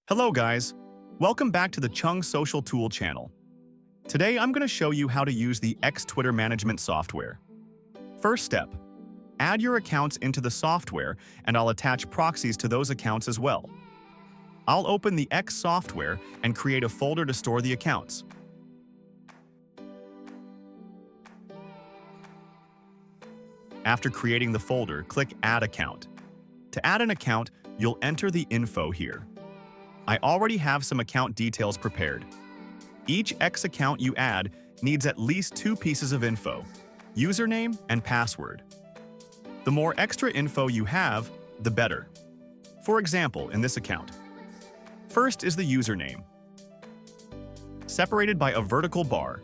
Hello guys, welcome back to the Chung Social Tool channel. Today I'm going to show you how to use the X Twitter management software. First step, add your accounts into the software and I'll attach proxies to those accounts as well. I'll open the X software and create a folder to store the accounts. After creating the folder, click Add Account. To add an account, you'll enter the info here. I already have some account details prepared. Each X account you add needs at least 2 pieces of info, username and password. The more extra info you have, the better. For example, in this account, first is the username, separated by a vertical bar.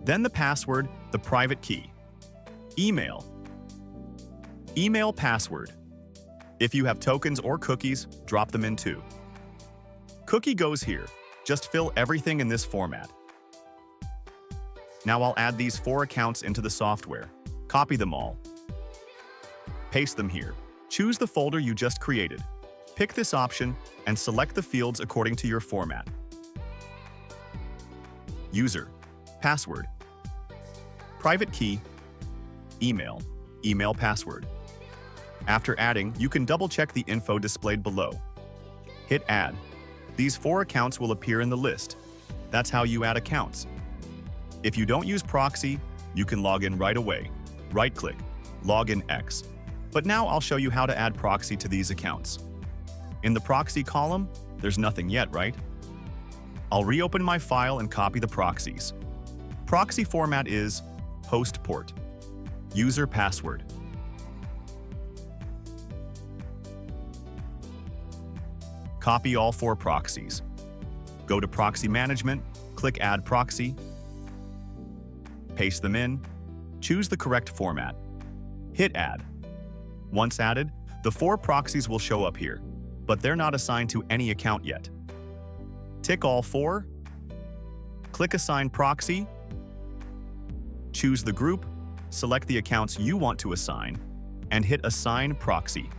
Then the password, the private key. Email password. If you have tokens or cookies, drop them in too. Cookie goes here. Just fill everything in this format. Now I'll add these 4 accounts into the software. Copy them all. Paste them here. Choose the folder you just created. Pick this option and select the fields according to your format. User, password, private key, email password. After adding, you can double-check the info displayed below. Hit Add. These 4 accounts will appear in the list. That's how you add accounts. If you don't use Proxy, you can log in right away. Right-click, Login X. But now I'll show you how to add Proxy to these accounts. In the Proxy column, there's nothing yet, right? I'll reopen my file and copy the proxies. Proxy format is host port, user password. Copy all 4 proxies. Go to Proxy Management, click Add Proxy, paste them in, choose the correct format. Hit Add. Once added, the 4 proxies will show up here, but they're not assigned to any account yet. Tick all 4, click Assign Proxy, choose the group, select the accounts you want to assign, and hit Assign Proxy.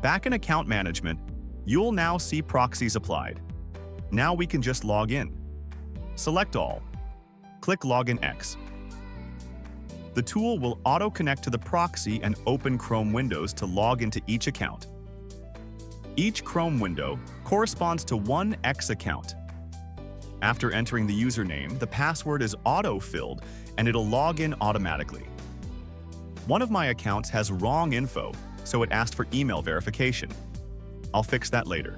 Back in Account Management, you'll now see proxies applied. Now we can just log in. Select all. Click Login X. The tool will auto-connect to the proxy and open Chrome windows to log into each account. Each Chrome window corresponds to 1 X account. After entering the username, the password is auto-filled and it'll log in automatically. One of my accounts has wrong info, so it asked for email verification. I'll fix that later.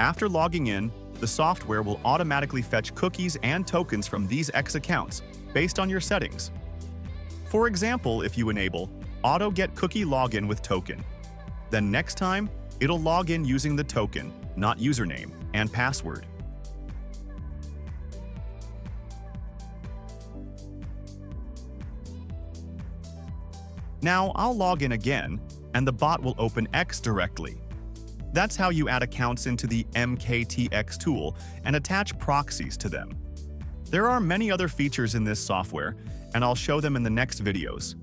After logging in, the software will automatically fetch cookies and tokens from these X accounts based on your settings. For example, if you enable Auto Get Cookie Login with Token, then next time, it'll log in using the token, not username, and password. Now I'll log in again, and the bot will open X directly. That's how you add accounts into the MKTX tool and attach proxies to them. There are many other features in this software, and I'll show them in the next videos.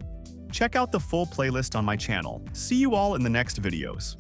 Check out the full playlist on my channel. See you all in the next videos.